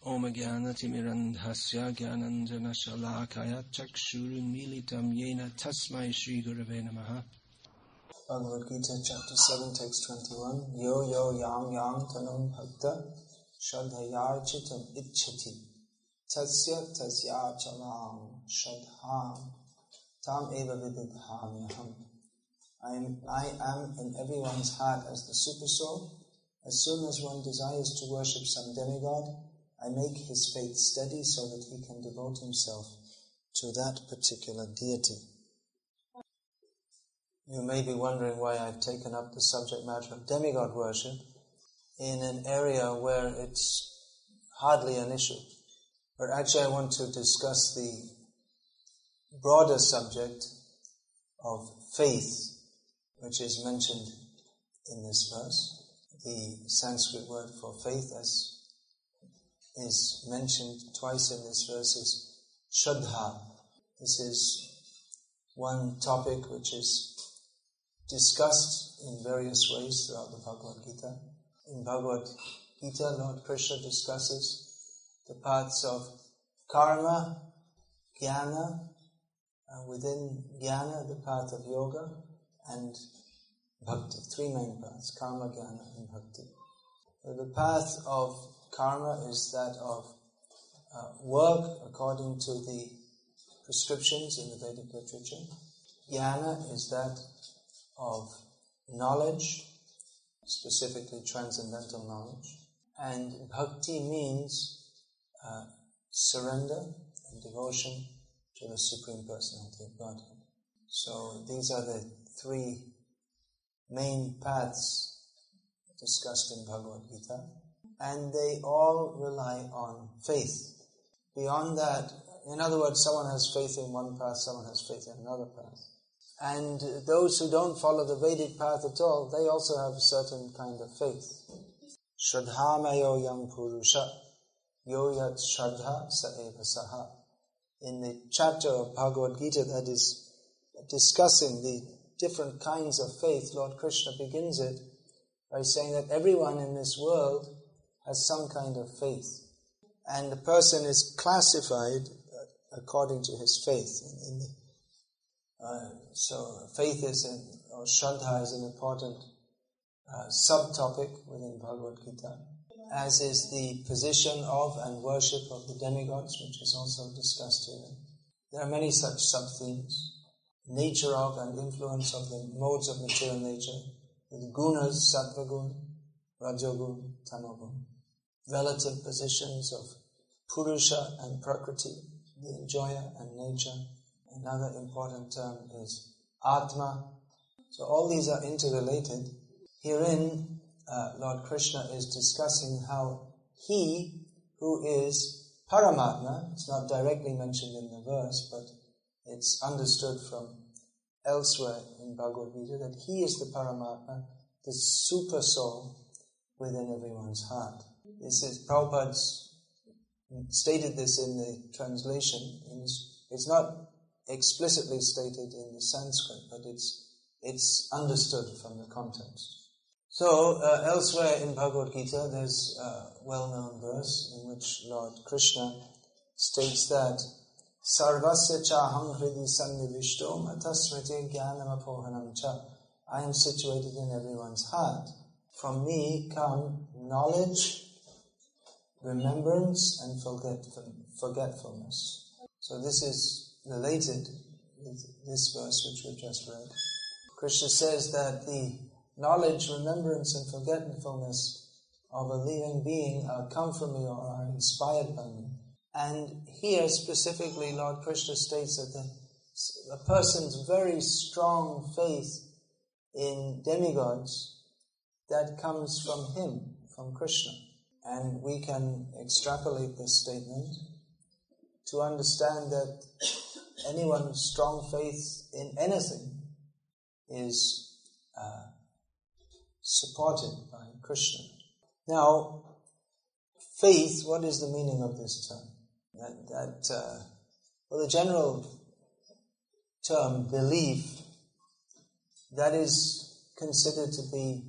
Om Jnana-timirandhasya Jnananjana-shalakaya Chakshurunmilitam Yena Tasmai Shri Gurave Namaha. Bhagavad-gita, chapter 7, text 21. Yo yo yang yang tanum bhakta shadhayarchitam ichchati tasya chalam shadham tam eva vididhamyaham. I am in everyone's heart as the Supersoul. As soon as one desires to worship some demigod, I make his faith steady so that he can devote himself to that particular deity. You may be wondering why I've taken up the subject matter of demigod worship in an area where it's hardly an issue. But actually I want to discuss the broader subject of faith, which is mentioned in this verse. The Sanskrit word for faith, as is mentioned twice in this verse, is Shraddha. This is one topic which is discussed in various ways throughout the Bhagavad-gita. In Bhagavad-gita, Lord Krishna discusses the paths of karma, jnana, and within jnana, the path of yoga, and bhakti. Three main paths: karma, jnana, and bhakti. So the path of karma is that of work according to the prescriptions in the Vedic literature. Jnana is that of knowledge, specifically transcendental knowledge. And bhakti means surrender and devotion to the Supreme Personality of Godhead. So these are the three main paths discussed in Bhagavad-gita, and they all rely on faith. Beyond that, in other words, someone has faith in one path, someone has faith in another path. And those who don't follow the Vedic path at all, they also have a certain kind of faith. Shraddhamayo yam purusha yo yat shraddha sa eva saha. In the chapter of Bhagavad-gita that is discussing the different kinds of faith, Lord Krishna begins it by saying that everyone in this world has some kind of faith. And the person is classified according to his faith. So faith or Shraddha is an important subtopic within Bhagavad-gita, as is the position of and worship of the demigods, which is also discussed here. There are many such sub-themes. Nature of and influence of the modes of material nature, the gunas, sattva gun, rajogun, tamagun. Relative positions of Purusha and Prakriti, the enjoyer and nature. Another important term is Atma. So all these are interrelated. Herein, Lord Krishna is discussing how he who is Paramatma, it's not directly mentioned in the verse, but it's understood from elsewhere in Bhagavad-gita that he is the Paramatma, the super soul within everyone's heart. This is Prabhupada's stated this in the translation. It's not explicitly stated in the Sanskrit, but it's understood from the context. So elsewhere in Bhagavad-gita, there's a well-known verse in which Lord Krishna states that Sarvasya chaham hridi sannivishto matasmriti jnanam apohanam cha. I am situated in everyone's heart. From me come knowledge, remembrance, and forgetfulness. So this is related with this verse which we just read. Krishna says that the knowledge, remembrance, and forgetfulness of a living being come from me or are inspired by me. And here specifically Lord Krishna states that a person's very strong faith in demigods, that comes from him, from Krishna. And we can extrapolate this statement to understand that anyone's strong faith in anything is supported by Krishna. Now, faith, what is the meaning of this term? Well, the general term, belief, that is considered to be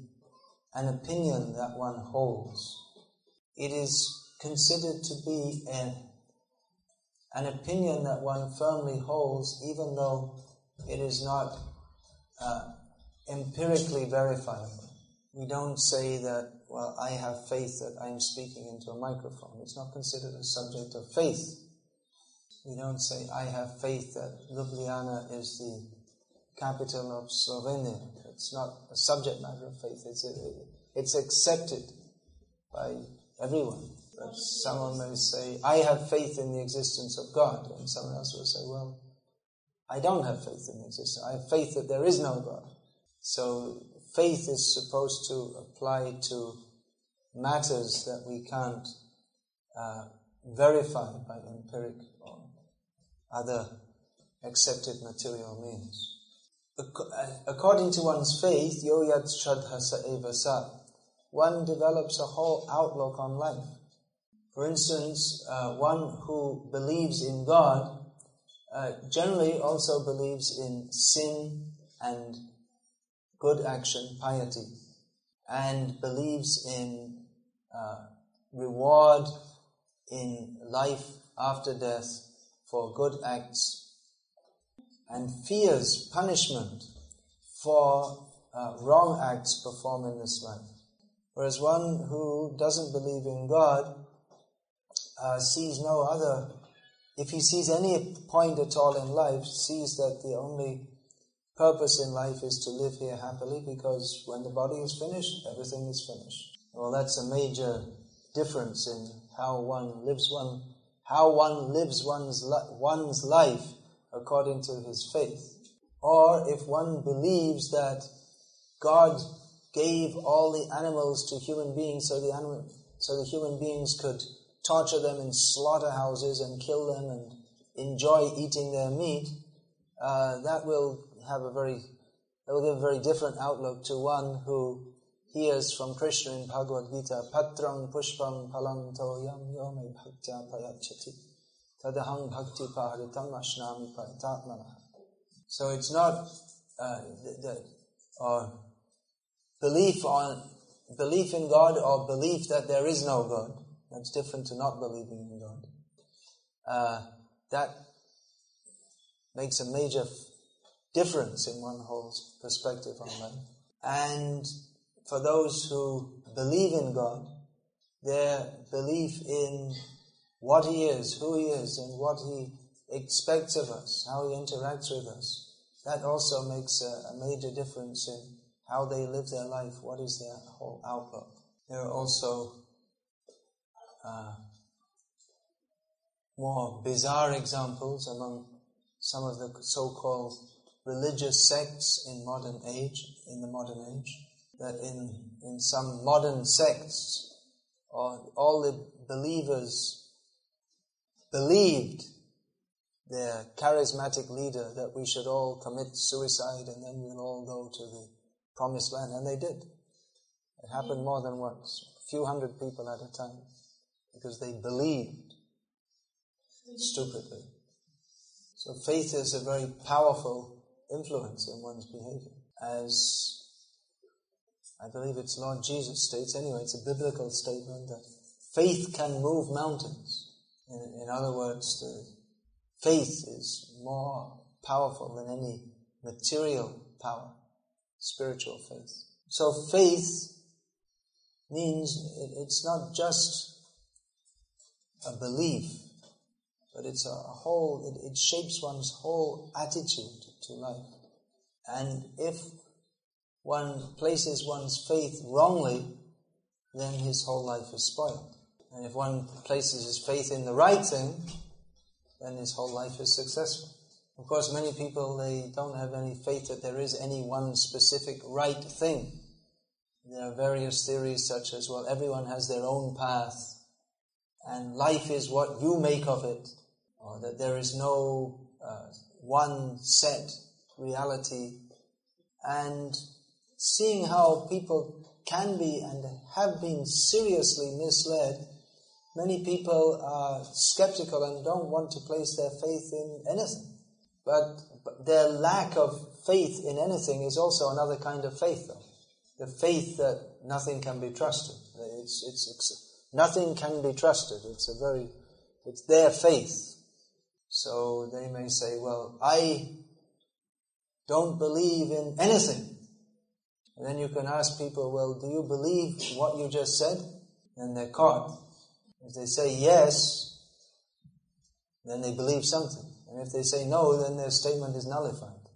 an opinion that one holds. It is considered to be an opinion that one firmly holds, even though it is not empirically verifiable. We don't say that, well, I have faith that I'm speaking into a microphone. It's not considered a subject of faith. We don't say, I have faith that Ljubljana is the capital of Slovenia. It's not a subject matter of faith. It's accepted by everyone. But someone may say, I have faith in the existence of God. And someone else will say, well, I don't have faith in the existence. I have faith that there is no God. So faith is supposed to apply to matters that we can't verify by empiric or other accepted material means. According to one's faith, yo yat shraddha sa eva sa, one develops a whole outlook on life. For instance, one who believes in God generally also believes in sin and good action, piety, and believes in reward in life after death for good acts, and fears punishment for wrong acts performed in this life. Whereas one who doesn't believe in God sees no other, if he sees any point at all in life, sees that the only purpose in life is to live here happily, because when the body is finished, everything is finished. Well, that's a major difference in how one lives one's life according to his faith. Or if one believes that God gave all the animals to human beings so the human beings could torture them in slaughterhouses and kill them and enjoy eating their meat, that will give a very different outlook to one who hears from Krishna in Bhagavad-gita, Patram pushpam phalam toyam yome bhaktya payachati tadaham bhakti paharitam ashnami paritatmana. So it's not belief in God or belief that there is no God. That's different to not believing in God. That makes a major difference in one whole's perspective on life. And for those who believe in God, their belief in what He is, who He is, and what He expects of us, how He interacts with us, that also makes a major difference in how they live their life, what is their whole outlook. There are also more bizarre examples among some of the so-called religious sects in the modern age, that in some modern sects, all the believers believed their charismatic leader that we should all commit suicide and then we'll all go to the promised land, and they did. It happened more than once, a few hundred people at a time, because they believed stupidly. So faith is a very powerful influence in one's behavior. As I believe it's Lord Jesus states, anyway, it's a biblical statement that faith can move mountains. In other words, the faith is more powerful than any material power, spiritual faith. So faith means it's not just a belief, but it's it shapes one's whole attitude to life. And if one places one's faith wrongly, then his whole life is spoiled. And if one places his faith in the right thing, then his whole life is successful. Of course, many people, they don't have any faith that there is any one specific right thing. There are various theories such as, well, everyone has their own path, and life is what you make of it, or that there is no one set reality. And seeing how people can be and have been seriously misled, many people are skeptical and don't want to place their faith in anything. But their lack of faith in anything is also another kind of faith, though. The faith that nothing can be trusted. Nothing can be trusted. It's their faith. So they may say, well, I don't believe in anything. And then you can ask people, well, do you believe what you just said? And they're caught. If they say yes, then they believe something. And if they say no, then their statement is nullified.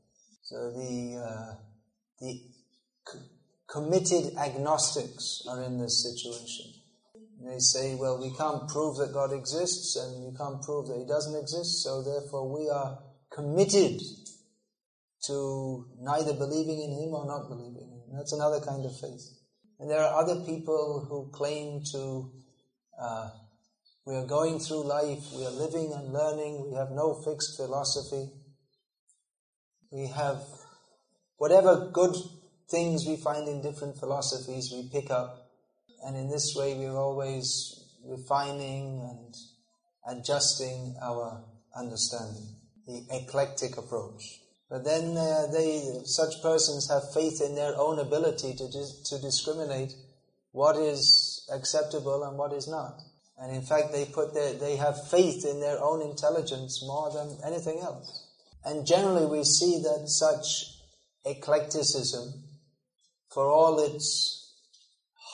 So the committed agnostics are in this situation. They say, well, we can't prove that God exists, and you can't prove that He doesn't exist, so therefore we are committed to neither believing in Him or not believing in Him. That's another kind of faith. And there are other people who claim to, we are going through life, we are living and learning, we have no fixed philosophy. We have whatever good things we find in different philosophies, we pick up. And in this way, we're always refining and adjusting our understanding, the eclectic approach. But then such persons have faith in their own ability to discriminate what is acceptable and what is not. And in fact, they have faith in their own intelligence more than anything else. And generally, we see that such eclecticism, for all its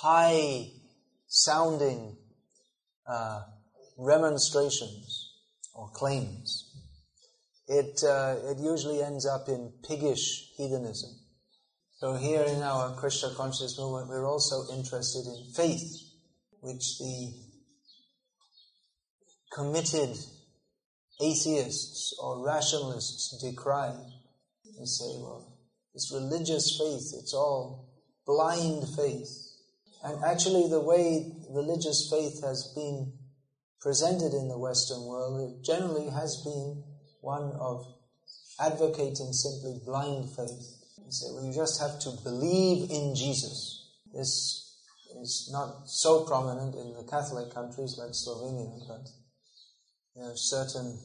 high-sounding remonstrations or claims, it usually ends up in piggish hedonism. So here in our Krishna conscious movement, we're also interested in faith, which the committed atheists or rationalists decry. They say, well, this religious faith, it's all blind faith. And actually the way religious faith has been presented in the Western world, it generally has been one of advocating simply blind faith. You say, well, you just have to believe in Jesus. This is not so prominent in the Catholic countries like Slovenia, but there are certain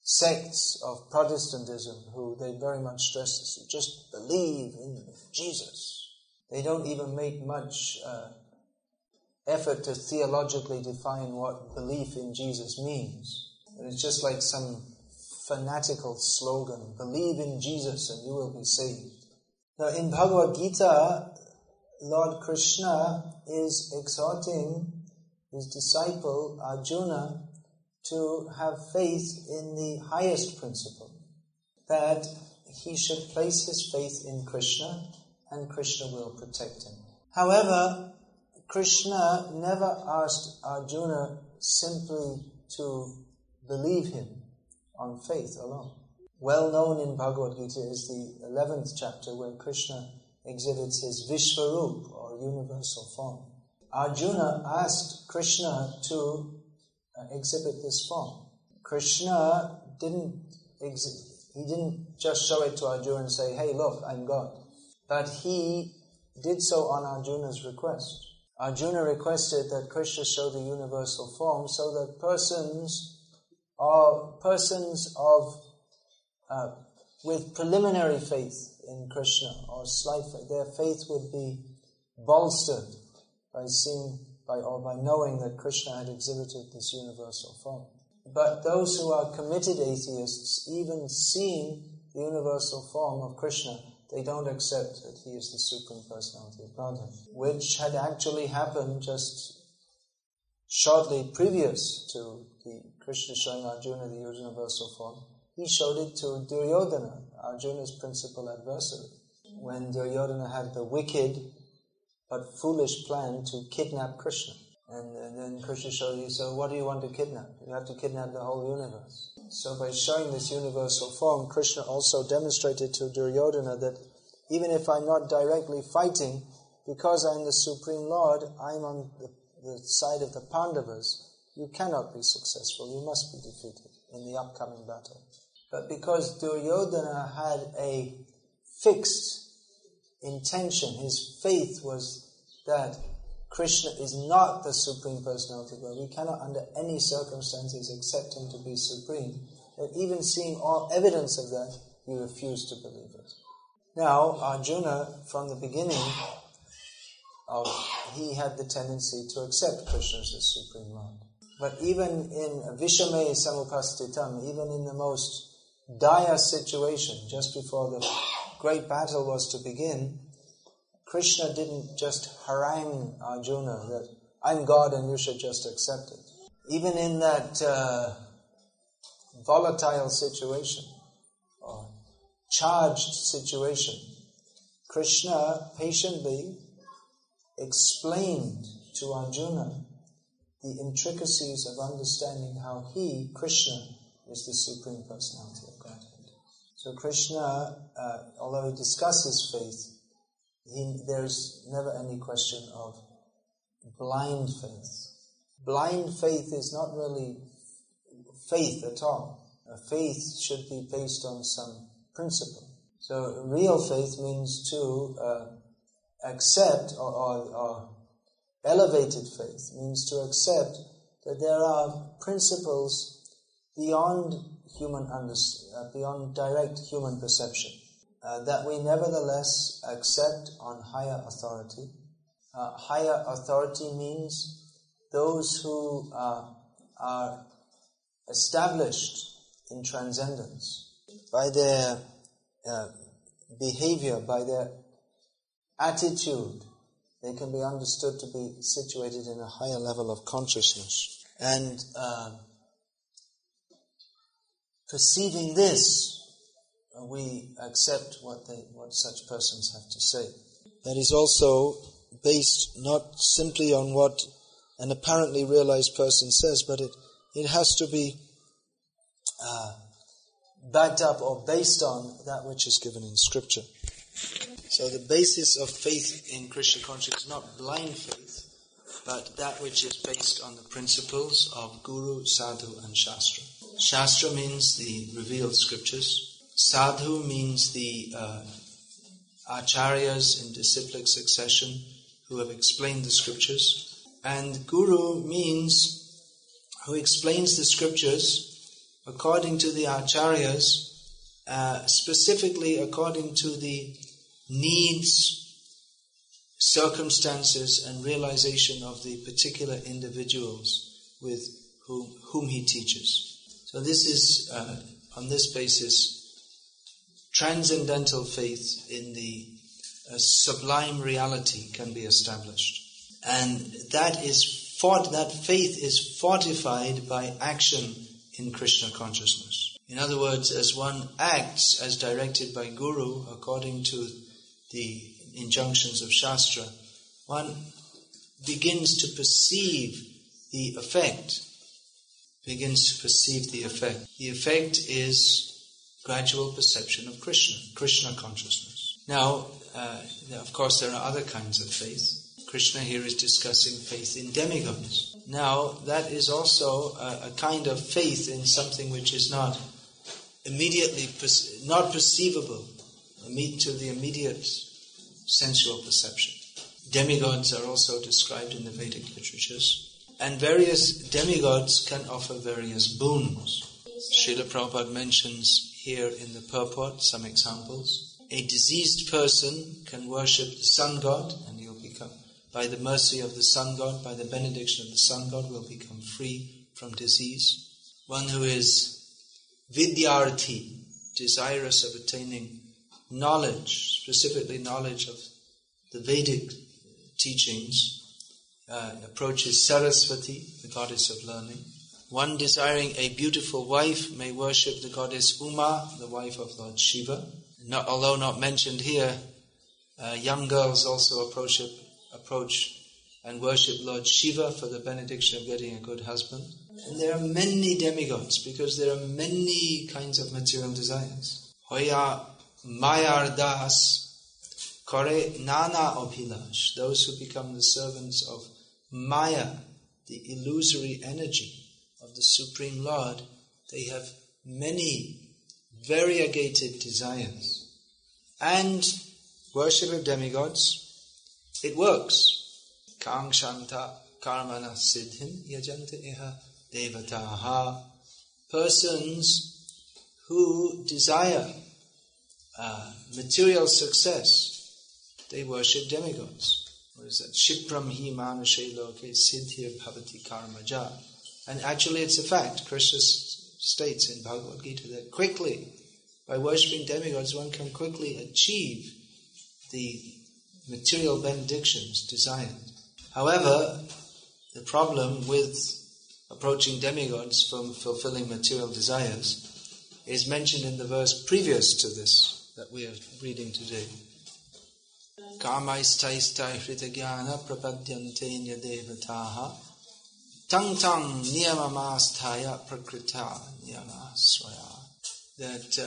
sects of Protestantism who they very much stress this. You just believe in Jesus. They don't even make much effort to theologically define what belief in Jesus means. And it's just like some fanatical slogan, believe in Jesus and you will be saved. Now in Bhagavad-gita, Lord Krishna is exhorting his disciple Arjuna to have faith in the highest principle, that he should place his faith in Krishna and Krishna will protect him. However, Krishna never asked Arjuna simply to believe him on faith alone. Well known in Bhagavad-gita is the 11th chapter where Krishna exhibits his Vishvarup or universal form. Arjuna asked Krishna to exhibit this form. Krishna didn't just show it to Arjuna and say, hey, look, I'm God. But he did so on Arjuna's request. Arjuna requested that Krishna show the universal form so that persons with preliminary faith in Krishna or slight faith, their faith would be bolstered by knowing that Krishna had exhibited this universal form. But those who are committed atheists, even seeing the universal form of Krishna, they don't accept that he is the Supreme Personality of Godhead, which had actually happened just shortly previous to the Krishna showing Arjuna the universal form. He showed it to Duryodhana, Arjuna's principal adversary, when Duryodhana had the wicked but foolish plan to kidnap Krishna. And then Krishna showed you, so what do you want to kidnap? You have to kidnap the whole universe. So by showing this universal form, Krishna also demonstrated to Duryodhana that even if I'm not directly fighting, because I'm the Supreme Lord, I'm on the side of the Pandavas, you cannot be successful, you must be defeated in the upcoming battle. But because Duryodhana had a fixed intention, his faith was that Krishna is not the Supreme Personality of God. We cannot under any circumstances accept him to be supreme. That even seeing all evidence of that, he refused to believe it. Now, Arjuna, from the beginning, he had the tendency to accept Krishna as the Supreme Lord. But even in Vishame Samupastitam, even in the most dire situation, just before the great battle was to begin, Krishna didn't just harangue Arjuna that I'm God and you should just accept it. Even in that volatile situation, or charged situation, Krishna patiently explained to Arjuna the intricacies of understanding how he, Krishna, is the Supreme Personality of Godhead. So Krishna, although he discusses faith, there's never any question of blind faith. Blind faith is not really faith at all. Faith should be based on some principle. So real faith means to accept, or elevated faith means to accept that there are principles beyond beyond direct human perception, that we nevertheless accept on higher authority. Higher authority means those who are established in transcendence by their behavior, by their attitude. They can be understood to be situated in a higher level of consciousness. And perceiving this, we accept what such persons have to say. That is also based not simply on what an apparently realized person says, but it has to be backed up or based on that which is given in Scripture. So the basis of faith in Krishna consciousness is not blind faith, but that which is based on the principles of Guru, Sadhu and Shastra. Shastra means the revealed scriptures. Sadhu means the acharyas in disciplic succession who have explained the scriptures. And Guru means who explains the scriptures according to the acharyas, specifically according to the needs, circumstances and realization of the particular individuals with whom he teaches. So this is, on this basis, transcendental faith in the sublime reality can be established. And that faith is fortified by action in Krishna consciousness. In other words, as one acts as directed by Guru according to the injunctions of Shastra, one begins to perceive the effect. The effect is gradual perception of Krishna consciousness. Now, of course, there are other kinds of faith. Krishna here is discussing faith in demigods. Now, that is also a kind of faith in something which is not immediately, not perceivable to the immediate sensual perception. Demigods are also described in the Vedic literatures. And various demigods can offer various boons. Srila Prabhupada mentions here in the purport some examples. A diseased person can worship the sun god and he'll become, by the mercy of the sun god, by the benediction of the sun god, will become free from disease. One who is vidyarthi, desirous of attaining knowledge, specifically knowledge of the Vedic teachings, approaches Saraswati, the goddess of learning. One desiring a beautiful wife may worship the goddess Uma, the wife of Lord Shiva. Although not mentioned here, young girls also approach and worship Lord Shiva for the benediction of getting a good husband. And there are many demigods because there are many kinds of material desires. Hoya Mayardas Kore Nana Abhilash, those who become the servants of Maya, the illusory energy of the Supreme Lord, they have many variegated desires. And worship of demigods, it works. Kam Shanta Karmana Siddhim Yajanta Iha Devataha. Persons who desire material success, they worship demigods. what is that? Shipram hi manushe loke siddhir bhavati karmaja. And actually it's a fact. Krishna states in Bhagavad-gita that quickly, by worshipping demigods, one can quickly achieve the material benedictions desired. However, the problem with approaching demigods from fulfilling material desires is mentioned in the verse previous to this that we are reading today. Karmaistaistai hritagyana prapadyantenya devataha tang tang niyamamasthaya prakrita niyamasvaya. That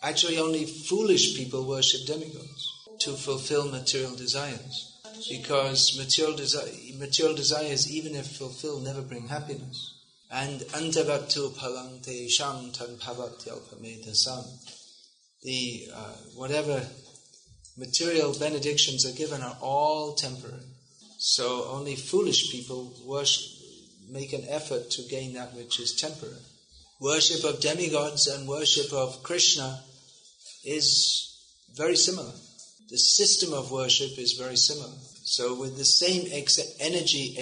actually only foolish people worship demigods to fulfill material desires. Because material desires, even if fulfilled, never bring happiness. And antavatu palante sham tan pavatyalpamedasam. Whatever material benedictions are given are all temporary. So only foolish people make an effort to gain that which is temporary. Worship of demigods and worship of Krishna is very similar. The system of worship is very similar. So with the same energy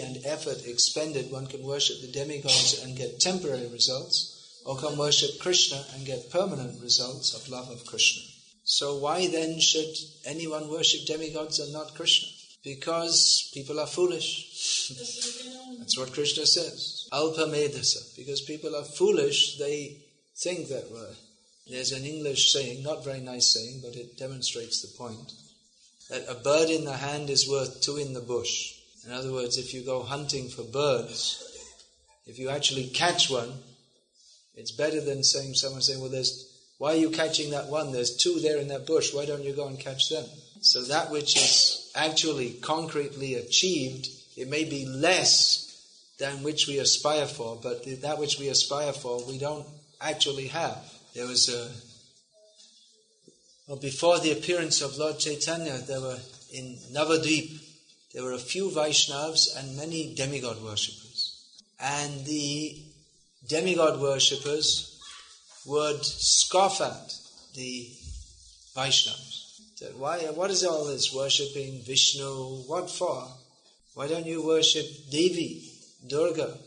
and effort expended, one can worship the demigods and get temporary results, or can worship Krishna and get permanent results of love of Krishna. So why then should anyone worship demigods and not Krishna? Because people are foolish. That's what Krishna says. Alpa medasa. Because people are foolish, they think that there's an English saying, not very nice saying, but it demonstrates the point, that a bird in the hand is worth two in the bush. In other words, if you go hunting for birds, if you actually catch one, it's better than someone saying, well, why are you catching that one? There's two there in that bush. Why don't you go and catch them? So that which is actually concretely achieved, it may be less than which we aspire for, but that which we aspire for, we don't actually have. There was before the appearance of Lord Chaitanya, there were in Navadvip, there were a few Vaishnavas and many demigod worshippers. And the demigod worshippers would scoff at the Vaishnavas. Said, what is all this worshipping Vishnu? What for? Why don't you worship Devi, Durga,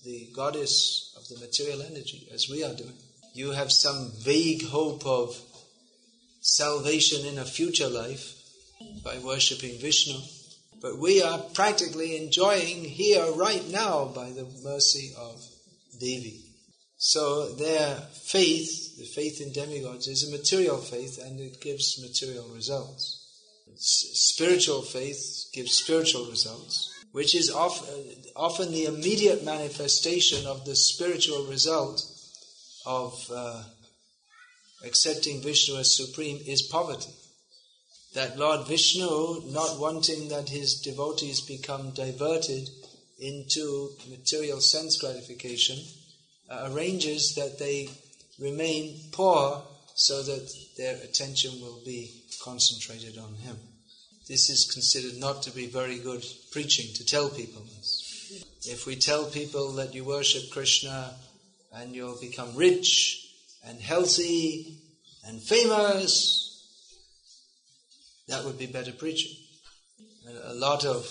the goddess of the material energy, as we are doing? You have some vague hope of salvation in a future life by worshipping Vishnu. But we are practically enjoying here right now by the mercy of Devi. So their faith, the faith in demigods, is a material faith and it gives material results. Spiritual faith gives spiritual results, which is often the immediate manifestation of the spiritual result of accepting Vishnu as supreme is poverty. That Lord Vishnu, not wanting that his devotees become diverted into material sense gratification, arranges that they remain poor so that their attention will be concentrated on him. This is considered not to be very good preaching, to tell people this. If we tell people that you worship Krishna and you'll become rich and healthy and famous, that would be better preaching. A lot of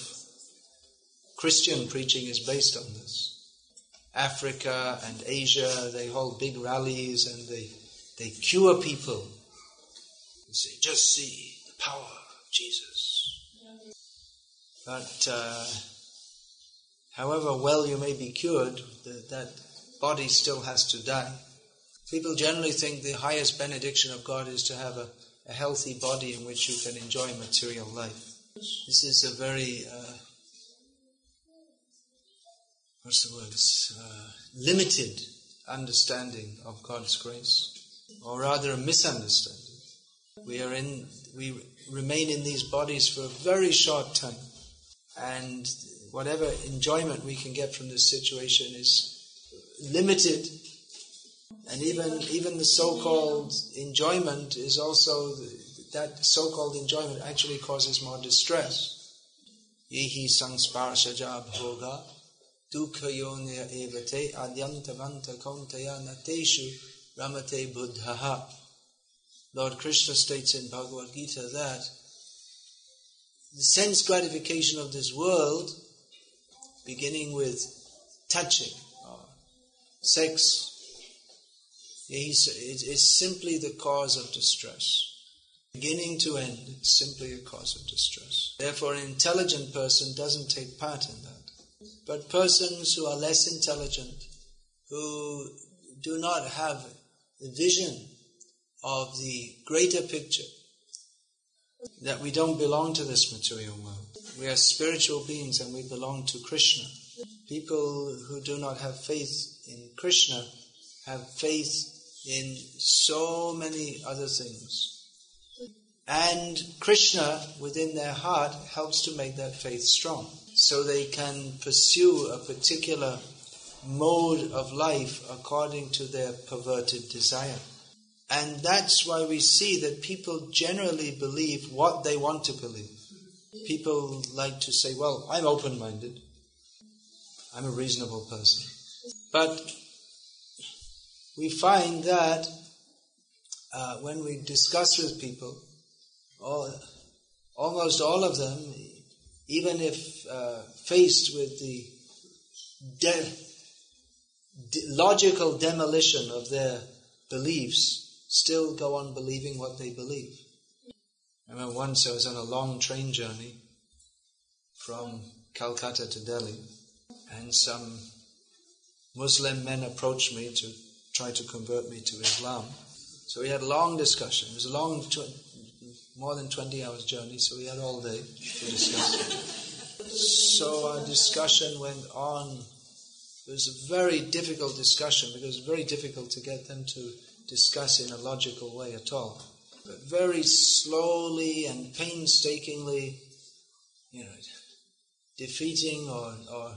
Christian preaching is based on this. Africa and Asia, they hold big rallies and they cure people. They say, just see the power of Jesus. But however well you may be cured, that body still has to die. People generally think the highest benediction of God is to have a healthy body in which you can enjoy material life. This is a very, limited understanding of God's grace, or rather a misunderstanding. We remain in these bodies for a very short time, and whatever enjoyment we can get from this situation is limited. And even the so-called enjoyment is also, that so-called enjoyment actually causes more distress. Yehi sangsparshaja bhoga dukkha yonya evate adyantavanta kauntaya nateshu ramate buddhaha. Lord Krishna states in Bhagavad-gita that the sense gratification of this world, beginning with touching or sex, is simply the cause of distress. Beginning to end, it's simply a cause of distress. Therefore, an intelligent person doesn't take part in that. But persons who are less intelligent, who do not have the vision of the greater picture, that we don't belong to this material world. We are spiritual beings and we belong to Krishna. People who do not have faith in Krishna have faith in so many other things. And Krishna, within their heart, helps to make that faith strong. So they can pursue a particular mode of life according to their perverted desire. And that's why we see that people generally believe what they want to believe. People like to say, well, I'm open-minded. I'm a reasonable person. But we find that when we discuss with people, almost all of them, even if faced with the logical demolition of their beliefs, still go on believing what they believe. I remember once I was on a long train journey from Calcutta to Delhi, and some Muslim men approached me to try to convert me to Islam. So we had a long discussion. It was a long, more than 20 hours journey, so we had all day to discuss. So our discussion went on. It was a very difficult discussion because it was very difficult to get them to discuss in a logical way at all. But very slowly and painstakingly, defeating or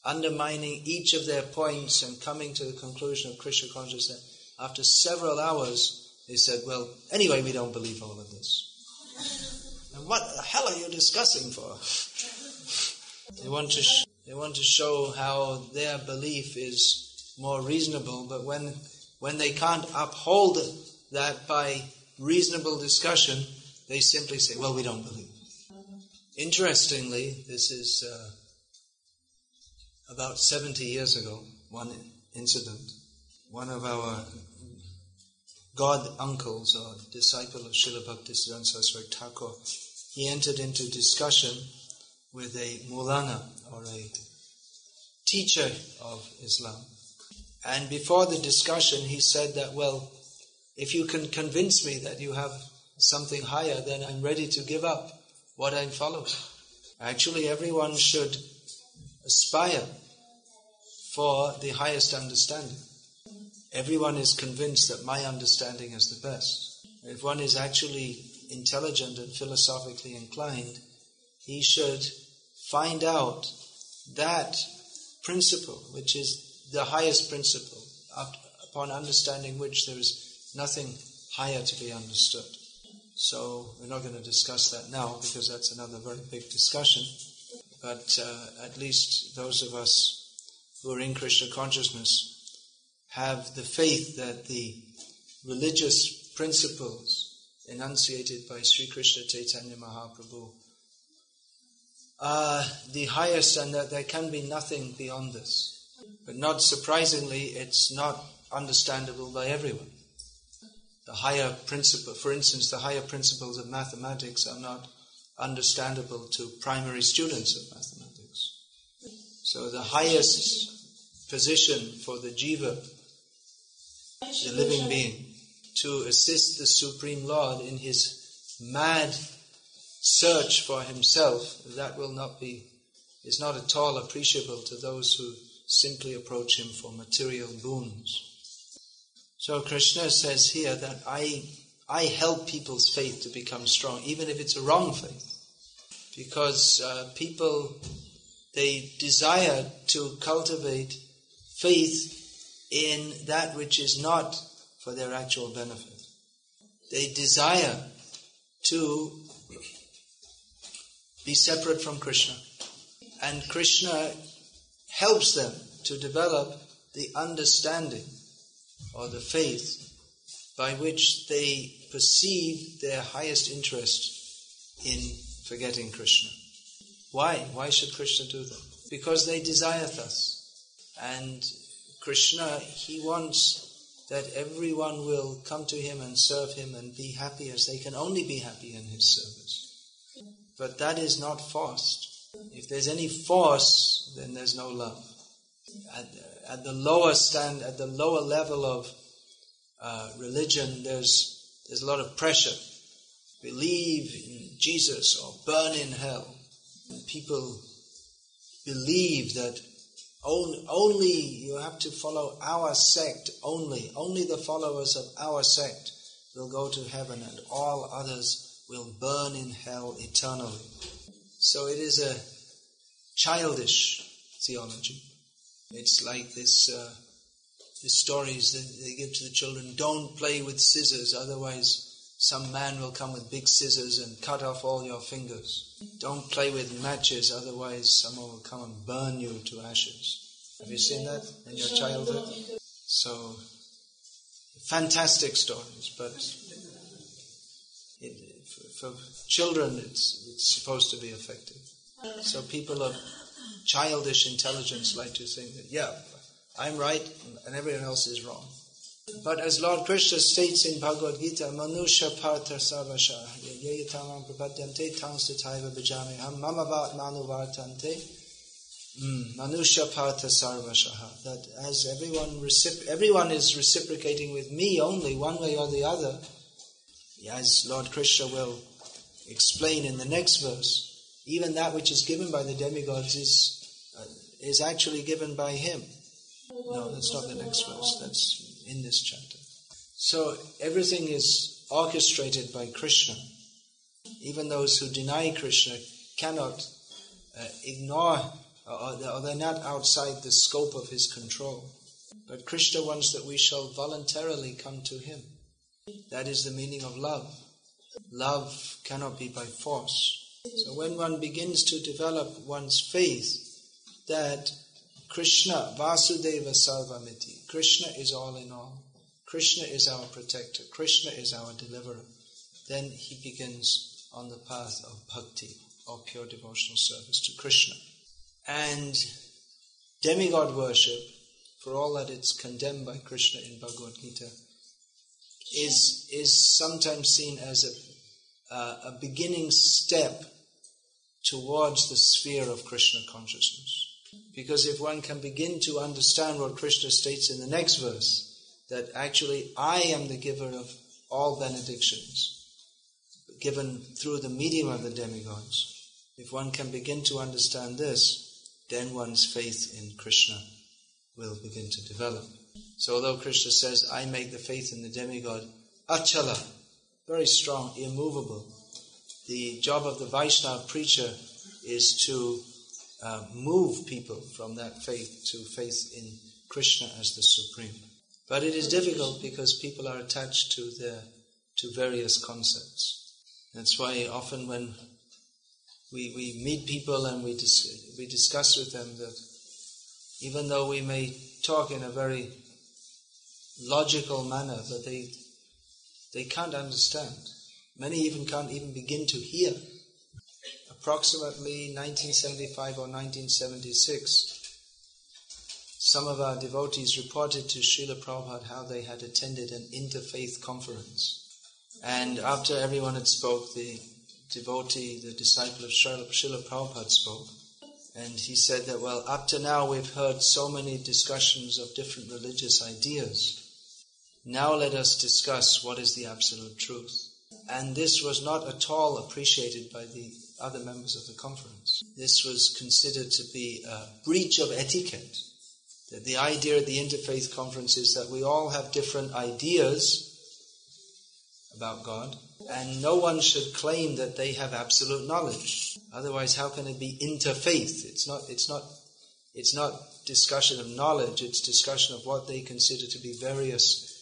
undermining each of their points and coming to the conclusion of Krishna consciousness. After several hours, they said, well, anyway, we don't believe all of this. And what the hell are you discussing for? They want to show how their belief is more reasonable, but when they can't uphold that by reasonable discussion, they simply say, well, we don't believe. Interestingly, this is about 70 years ago, one incident. One of our god uncles or disciple of Srila Bhaktisiddhanta Saraswati Thakur, he entered into discussion with a Mulana or a teacher of Islam. And before the discussion, he said that, well, if you can convince me that you have something higher, then I'm ready to give up what I'm following. Actually, everyone should aspire for the highest understanding. Everyone is convinced that my understanding is the best. If one is actually intelligent and philosophically inclined, he should find out that principle, which is the highest principle, upon understanding which there is nothing higher to be understood. So we're not going to discuss that now because that's another very big discussion. But at least those of us who are in Krishna consciousness have the faith that the religious principles enunciated by Sri Krishna Chaitanya Mahaprabhu are the highest and that there can be nothing beyond this. But not surprisingly, it's not understandable by everyone. The higher principle, for instance, the higher principles of mathematics are not understandable to primary students of mathematics. So the highest position for the jiva, the living being, to assist the Supreme Lord in his mad search for himself, that is not at all appreciable to those who simply approach him for material boons. So Krishna says here that I help people's faith to become strong, even if it's a wrong faith. Because people, they desire to cultivate faith in that which is not for their actual benefit. They desire to be separate from Krishna. And Krishna helps them to develop the understanding or the faith by which they perceive their highest interest in forgetting Krishna. Why? Why should Krishna do that? Because they desire thus. And Krishna, he wants that everyone will come to him and serve him and be happy as they can only be happy in his service. But that is not forced. If there's any force, then there's no love. At the lower level of religion, there's a lot of pressure. Believe in Jesus or burn in hell. And people believe that only you have to follow our sect only. Only the followers of our sect will go to heaven and all others will burn in hell eternally. So it is a childish theology. It's like this stories that they give to the children, don't play with scissors, otherwise some man will come with big scissors and cut off all your fingers. Don't play with matches, otherwise someone will come and burn you to ashes. Have you seen that in your childhood? So, fantastic stories, but for children it's supposed to be effective. So people of childish intelligence like to think that, yeah, I'm right and everyone else is wrong. But as Lord Krishna states in Bhagavad-gita, Manusha partha sarvasha yeyatamam prapadyante tangsataiva bhajami ham mamavat manuvartante Manusha partha sarvasha, that as everyone is reciprocating with me only, one way or the other, as Lord Krishna will explain in the next verse, even that which is given by the demigods is actually given by him. No, that's not the next verse, that's in this chapter. So everything is orchestrated by Krishna. Even those who deny Krishna cannot ignore, or they're not outside the scope of his control. But Krishna wants that we shall voluntarily come to him. That is the meaning of love. Love cannot be by force. So when one begins to develop one's faith that Krishna, Vasudeva Sarvamiti, Krishna is all in all, Krishna is our protector, Krishna is our deliverer, then he begins on the path of bhakti, or pure devotional service to Krishna. And demigod worship, for all that it's condemned by Krishna in Bhagavad-gita, is sometimes seen as a beginning step towards the sphere of Krishna consciousness. Because if one can begin to understand what Krishna states in the next verse, that actually I am the giver of all benedictions, given through the medium of the demigods, if one can begin to understand this, then one's faith in Krishna will begin to develop. So although Krishna says, I make the faith in the demigod achala, very strong, immovable, the job of the Vaishnava preacher is to move people from that faith to faith in Krishna as the Supreme. But it is difficult because people are attached to various concepts. That's why often when we meet people and we discuss with them that even though we may talk in a very logical manner, but they can't understand. Many even can't even begin to hear. Approximately 1975 or 1976, some of our devotees reported to Srila Prabhupada how they had attended an interfaith conference. And after everyone had spoke, the devotee, the disciple of Srila Prabhupada spoke. And he said that, well, up to now we've heard so many discussions of different religious ideas. Now let us discuss what is the absolute truth. And this was not at all appreciated by the other members of the conference. This was considered to be a breach of etiquette. That the idea at the interfaith conference is that we all have different ideas about God, and no one should claim that they have absolute knowledge. Otherwise, how can it be interfaith? It's not discussion of knowledge, it's discussion of what they consider to be various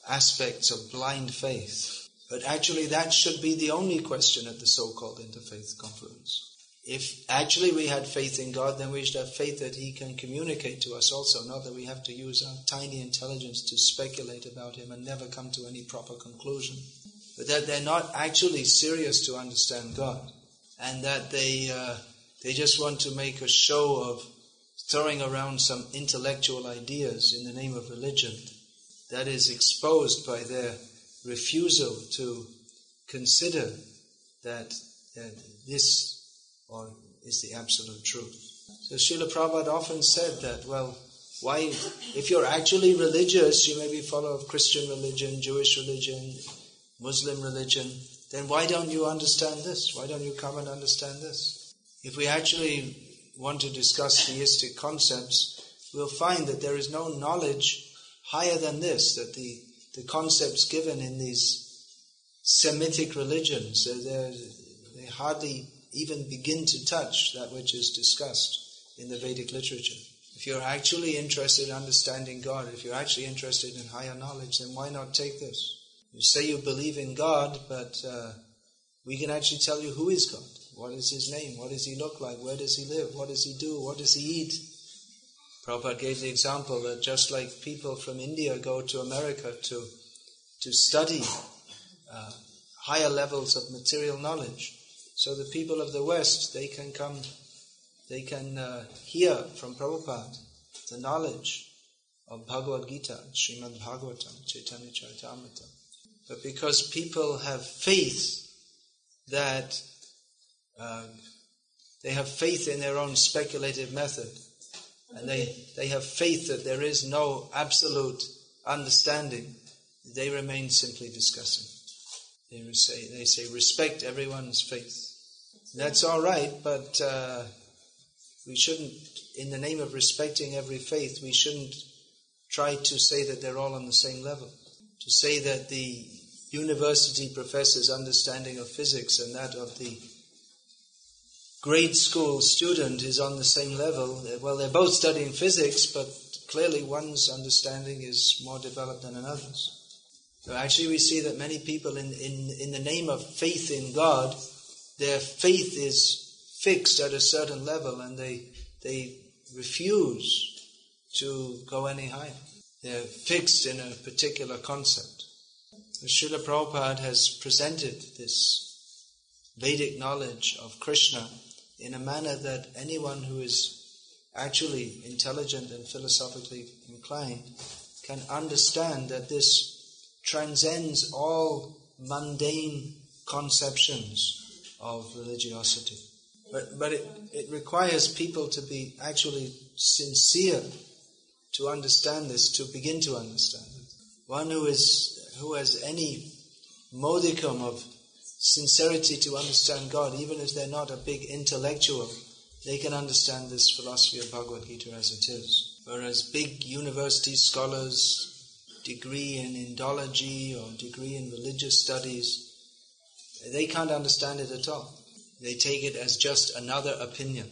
aspects of blind faith. But actually that should be the only question at the so-called interfaith conference. If actually we had faith in God, then we should have faith that He can communicate to us also, not that we have to use our tiny intelligence to speculate about Him and never come to any proper conclusion. But that they're not actually serious to understand God. and that they just want to make a show of throwing around some intellectual ideas in the name of religion. That is exposed by their refusal to consider that this is the absolute truth. So Srila Prabhupada often said that, well, why, if you're actually religious, you may be follower of Christian religion, Jewish religion, Muslim religion, then why don't you understand this? Why don't you come and understand this? If we actually want to discuss theistic concepts, we'll find that there is no knowledge higher than this, that the concepts given in these Semitic religions, they hardly even begin to touch that which is discussed in the Vedic literature. If you're actually interested in understanding God, if you're actually interested in higher knowledge, then why not take this? You say you believe in God, but we can actually tell you who is God. What is His name? What does He look like? Where does He live? What does He do? What does He eat? Prabhupada gave the example that just like people from India go to America to study higher levels of material knowledge, so the people of the West, they can come, they can hear from Prabhupada the knowledge of Bhagavad-gita, Srimad Bhagavatam, Chaitanya Charitamrita. But because people have faith that they have faith in their own speculative method, and they have faith that there is no absolute understanding, they remain simply discussing. They say respect everyone's faith. That's all right, but we shouldn't, in the name of respecting every faith, we shouldn't try to say that they're all on the same level. To say that the university professor's understanding of physics and that of the grade school student is on the same level. Well, they're both studying physics, but clearly one's understanding is more developed than another's. So actually we see that many people in the name of faith in God, their faith is fixed at a certain level and they refuse to go any higher. They're fixed in a particular concept. So Srila Prabhupada has presented this Vedic knowledge of Krishna in a manner that anyone who is actually intelligent and philosophically inclined can understand that this transcends all mundane conceptions of religiosity. But it requires people to be actually sincere to understand this, to begin to understand it. One who has any modicum of sincerity to understand God, even if they're not a big intellectual, they can understand this philosophy of Bhagavad-gita as it is. Whereas big university scholars, degree in Indology or degree in religious studies, they can't understand it at all. They take it as just another opinion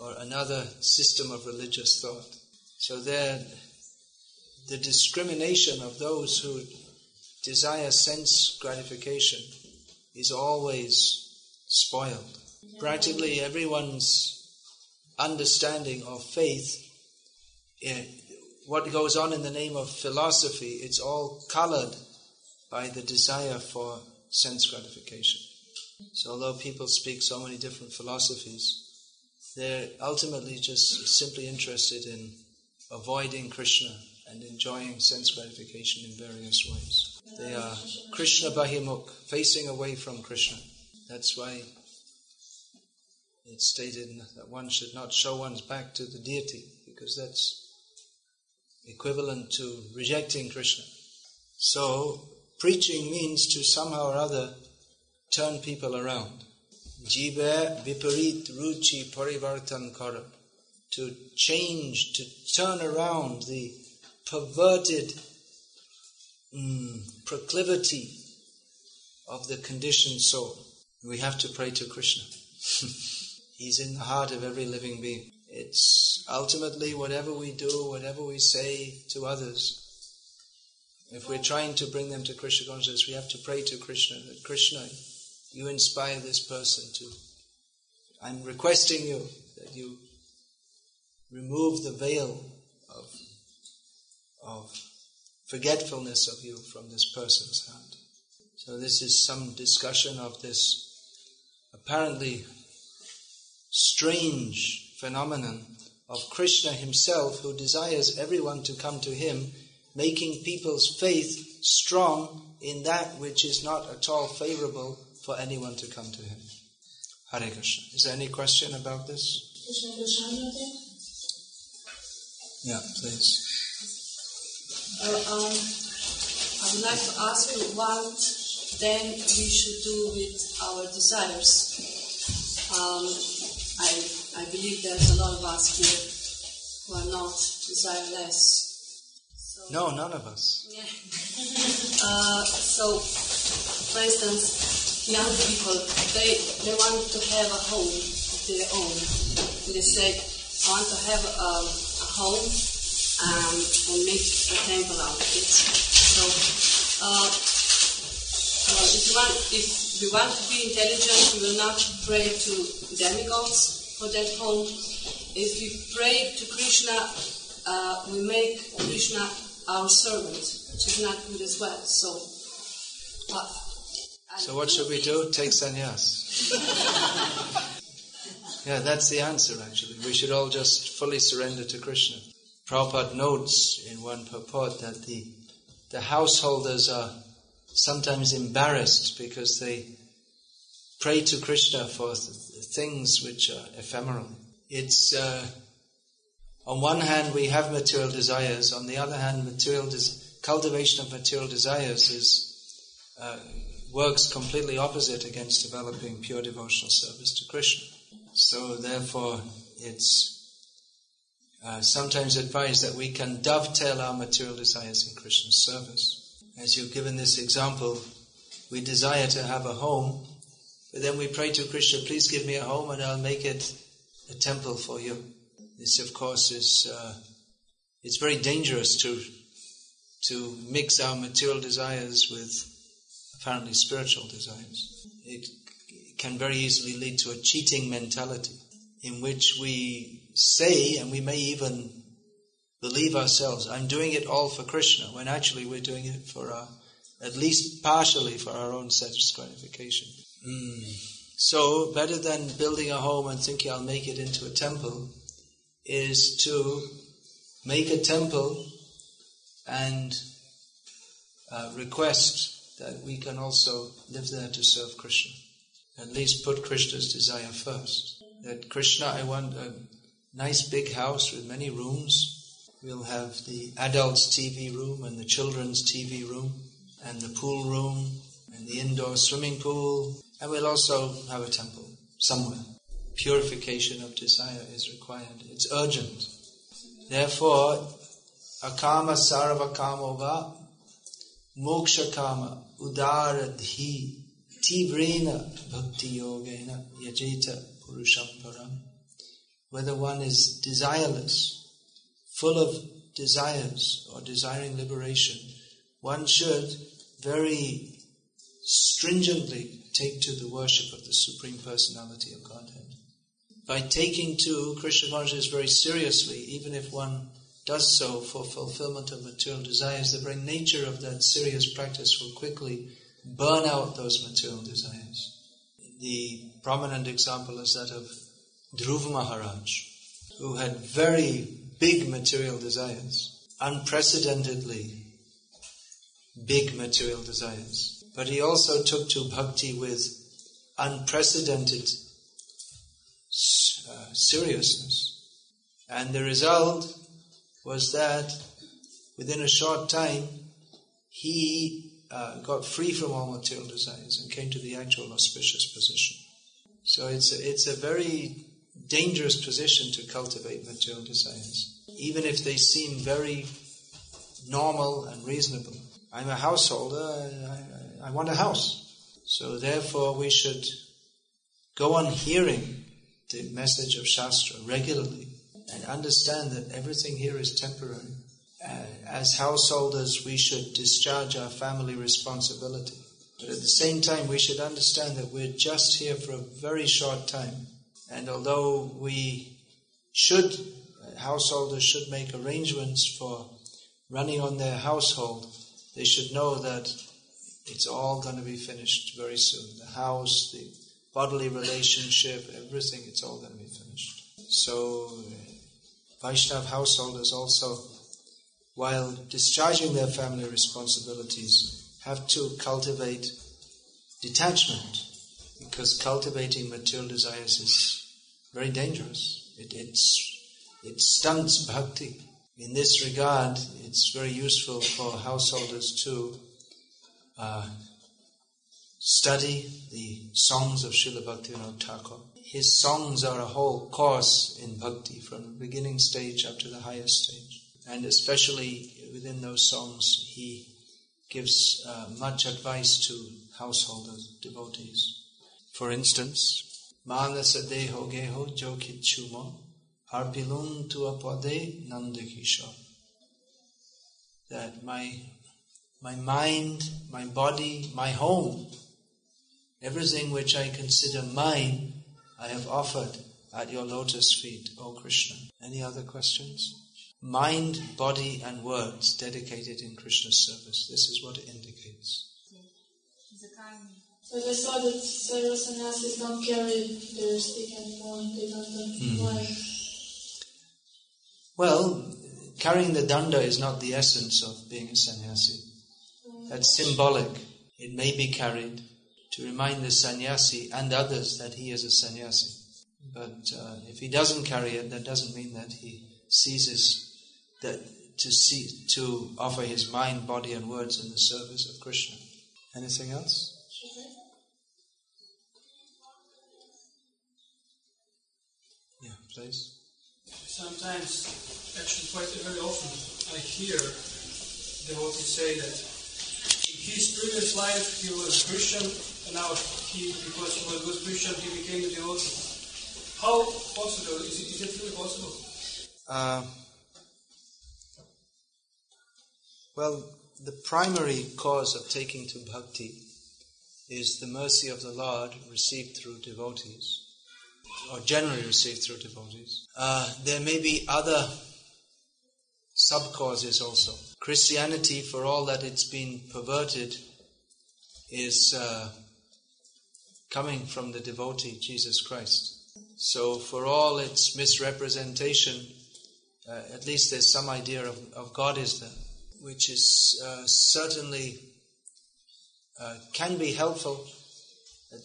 or another system of religious thought. So the discrimination of those who desire sense gratification is always spoiled. Practically everyone's understanding of faith, what goes on in the name of philosophy, it's all colored by the desire for sense gratification. So although people speak so many different philosophies, they're ultimately just simply interested in avoiding Krishna and enjoying sense gratification in various ways. They are Krishna Bahimukh, facing away from Krishna. That's why it's stated that one should not show one's back to the deity, because that's equivalent to rejecting Krishna. So, preaching means to somehow or other turn people around. Jive viparit ruchi parivartan kara. To change, to turn around the perverted proclivity of the conditioned soul. We have to pray to Krishna. He's in the heart of every living being. It's ultimately whatever we do, whatever we say to others, if we're trying to bring them to Krishna consciousness, we have to pray to Krishna, that Krishna, you inspire this person to, I'm requesting you that you remove the veil of forgetfulness of you from this person's heart. So this is some discussion of this apparently strange phenomenon of Krishna himself, who desires everyone to come to him, making people's faith strong in that which is not at all favorable for anyone to come to him. Hare Krishna. Is there any question about this? Yeah, please. I would like to ask you what then we should do with our desires. I believe there's a lot of us here who are not desireless. No, none of us. Yeah. So, for instance, young people, they want to have a home of their own. They say, I want to have a home and make a temple out of it. So, if we want to be intelligent, we will not pray to demigods for that home. If we pray to Krishna, we make Krishna our servant, which is not good as well. So what should we do? Take sannyas. Yeah, that's the answer actually. We should all just fully surrender to Krishna. Prabhupada notes in one purport that the householders are sometimes embarrassed because they pray to Krishna for things which are ephemeral. It's on one hand we have material desires, on the other hand cultivation of material desires works completely opposite against developing pure devotional service to Krishna. So therefore it's sometimes advised that we can dovetail our material desires in Krishna's service. As you've given this example, we desire to have a home, but then we pray to Krishna, please give me a home and I'll make it a temple for you. This, of course, is it's very dangerous to mix our material desires with apparently spiritual desires. It can very easily lead to a cheating mentality in which we say, and we may even believe ourselves, I'm doing it all for Krishna, when actually we're doing it for at least partially for our own self-gratification. So, better than building a home and thinking I'll make it into a temple, is to make a temple and request that we can also live there to serve Krishna. At least put Krishna's desire first. That Krishna, I want a nice big house with many rooms. We'll have the adults' TV room and the children's TV room and the pool room and the indoor swimming pool. And we'll also have a temple somewhere. Purification of desire is required. It's urgent. Therefore, akama sarva kamova moksha kama udaradhi tivrena bhakti yogena yajeta purusham param. Whether one is desireless, full of desires or desiring liberation, one should very stringently take to the worship of the Supreme Personality of Godhead. By taking to Krishna consciousness very seriously, even if one does so for fulfillment of material desires, the very nature of that serious practice will quickly burn out those material desires. The prominent example is that of Dhruva Maharaj, who had very big material desires, unprecedentedly big material desires. But he also took to bhakti with unprecedented seriousness. And the result was that within a short time, he got free from all material desires and came to the actual auspicious position. So it's a very dangerous position to cultivate material desires, even if they seem very normal and reasonable. I'm a householder, I want a house. So therefore we should go on hearing the message of Shastra regularly and understand that everything here is temporary. As householders, we should discharge our family responsibility. But at the same time, we should understand that we're just here for a very short time. And although householders should make arrangements for running on their household, they should know that it's all going to be finished very soon. The house, the bodily relationship, everything, it's all going to be finished. So Vaishnava householders also, while discharging their family responsibilities, have to cultivate detachment, because cultivating material desires is very dangerous. It stunts bhakti. In this regard, it's very useful for householders to study the songs of Srila Bhaktivinoda Thakur. His songs are a whole course in bhakti, from the beginning stage up to the highest stage. And especially within those songs, he gives much advice to householders, devotees. For instance, Manasa deho geho jokit chumo arpilun tuapade nandakisha. That my mind, my body, my home, everything which I consider mine, I have offered at your lotus feet, O Krishna. Any other questions? Mind, body and words dedicated in Krishna's service. This is what it indicates. So I saw that several sannyasis don't carry their stick anymore. They don't know why. Well, carrying the danda is not the essence of being a sannyasi. That's symbolic. It may be carried to remind the sannyasi and others that he is a sannyasi. But if he doesn't carry it, that doesn't mean that he ceases to offer his mind, body and words in the service of Krishna. Anything else? Yeah, please. Sometimes, actually quite very often, I hear devotees say that in his previous life he was Christian, and now because he was a good Christian, he became a devotee. How possible? Is it really possible? Well, the primary cause of taking to bhakti is the mercy of the Lord received through devotees, or generally received through devotees. There may be other sub-causes also. Christianity, for all that it's been perverted, is coming from the devotee, Jesus Christ. So for all its misrepresentation, at least there's some idea of God is there, which is certainly can be helpful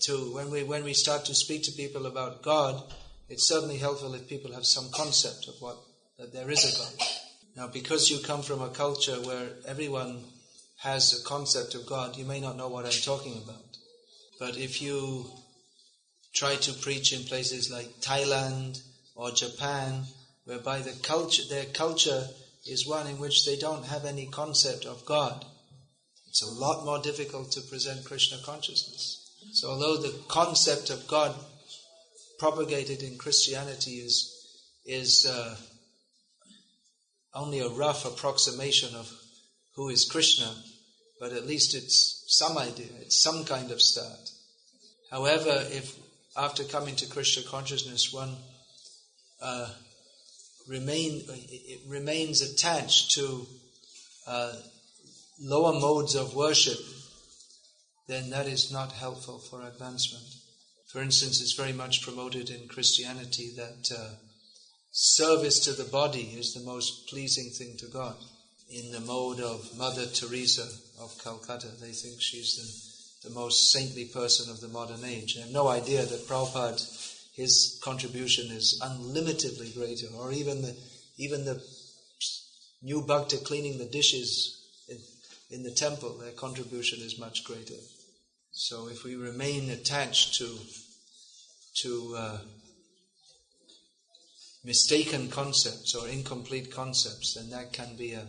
to when we start to speak to people about God. It's certainly helpful if people have some concept of that there is a God. Now, because you come from a culture where everyone has a concept of God, you may not know what I'm talking about. But if you try to preach in places like Thailand or Japan, whereby their culture is one in which they don't have any concept of God, it's a lot more difficult to present Krishna consciousness. So although the concept of God propagated in Christianity is only a rough approximation of who is Krishna, but at least it's some idea, it's some kind of start. However, if after coming to Krishna consciousness one remains attached to lower modes of worship, then that is not helpful for advancement. For instance, it's very much promoted in Christianity that service to the body is the most pleasing thing to God. In the mode of Mother Teresa of Calcutta, they think she's the most saintly person of the modern age. I have no idea that Prabhupada, his contribution is unlimitedly greater, or even the new bhakta cleaning the dishes in the temple, their contribution is much greater. So if we remain attached to mistaken concepts or incomplete concepts, then that can be an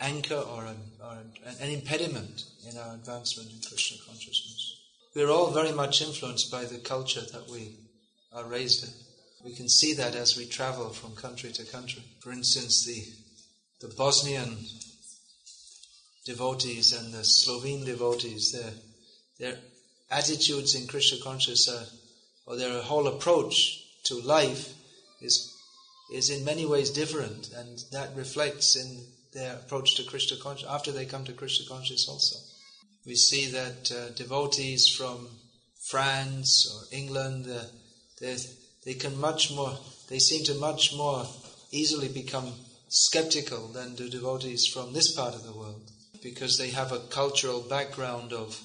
anchor or an impediment in our advancement in Krishna consciousness. We're all very much influenced by the culture that we are raised in. We can see that as we travel from country to country. For instance, the Bosnian devotees and the Slovene devotees, their attitudes in Krishna consciousness, or their whole approach to life is in many ways different, and that reflects in their approach to Krishna consciousness after they come to Krishna consciousness also. We see that devotees from France or England, they seem to much more easily become skeptical than do devotees from this part of the world, because they have a cultural background of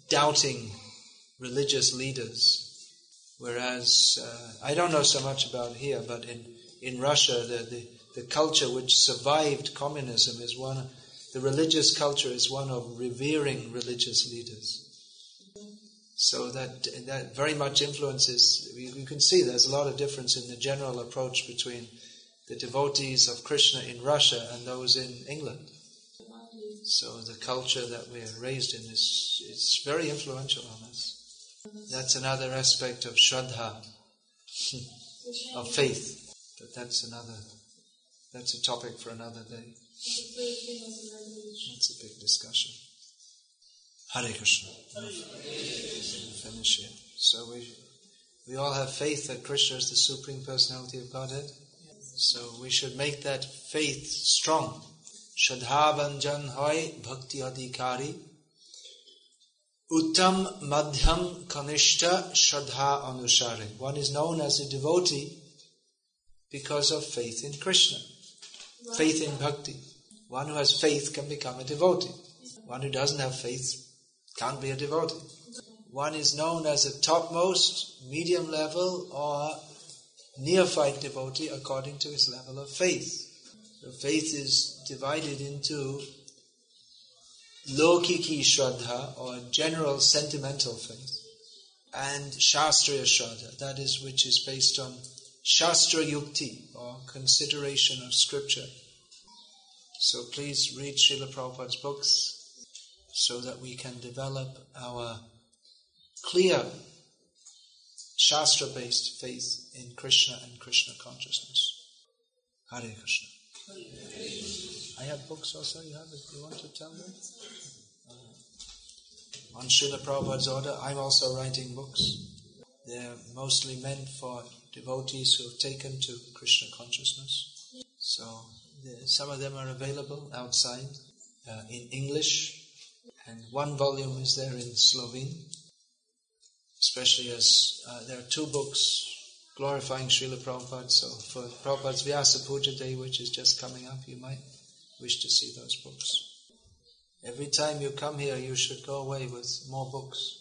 doubting religious leaders. Whereas, I don't know so much about here, but in Russia, the culture which survived communism is the religious culture is one of revering religious leaders. So that very much influences, you can see there's a lot of difference in the general approach between the devotees of Krishna in Russia and those in England. So the culture that we are raised in is very influential on us. That's another aspect of Shraddha, of faith. But that's a topic for another day. That's a big discussion. Hare Krishna. Finish here. So we all have faith that Krishna is the Supreme Personality of Godhead. So we should make that faith strong. Shraddha Vanjan Hoy Bhakti Adhikari Uttam Madhyam Kanishta Shraddha Anushare. One is known as a devotee because of faith in Krishna. Faith in Bhakti. One who has faith can become a devotee. One who doesn't have faith can't be a devotee. One is known as a topmost, medium level or neophyte devotee according to his level of faith. So faith is divided into Lokiki Shraddha or general sentimental faith and Shastriya Shraddha, that is which is based on Shastra Yukti or consideration of scripture. So please read Srila Prabhupada's books so that we can develop our clear Shastra-based faith in Krishna and Krishna consciousness. Hare Krishna. I have books also, you have it, you want to tell me? On Srila Prabhupada's order, I'm also writing books. They're mostly meant for devotees who have taken to Krishna consciousness. So some of them are available outside in English, and one volume is there in Slovene, especially as there are 2 books glorifying Srila Prabhupada. So for Prabhupada's Vyasa Puja Day, which is just coming up, you might wish to see those books. Every time you come here, you should go away with more books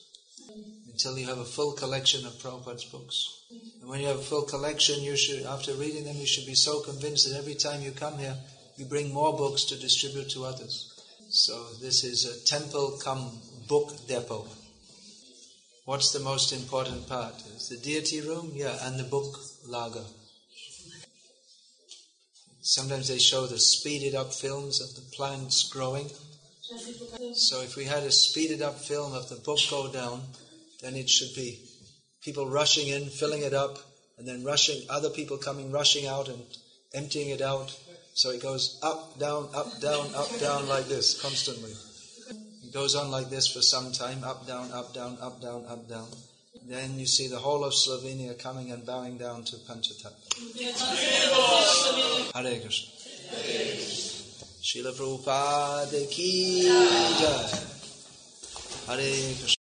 until you have a full collection of Prabhupada's books. And when you have a full collection, you should, after reading them, you should be so convinced that every time you come here, you bring more books to distribute to others. So this is a temple come book depot. What's the most important part? Is the deity room? Yeah, and the book lager. Sometimes they show the speeded up films of the plants growing. So if we had a speeded up film of the book go down, then it should be people rushing in, filling it up, and then other people coming rushing out and emptying it out. So it goes up, down, like this, constantly. It goes on like this for some time, up, down, up, down, up, down, up, down. Then you see the whole of Slovenia coming and bowing down to Panchatattva. Hare Krishna. Srila Prabhupada ki jai. Hare Krishna.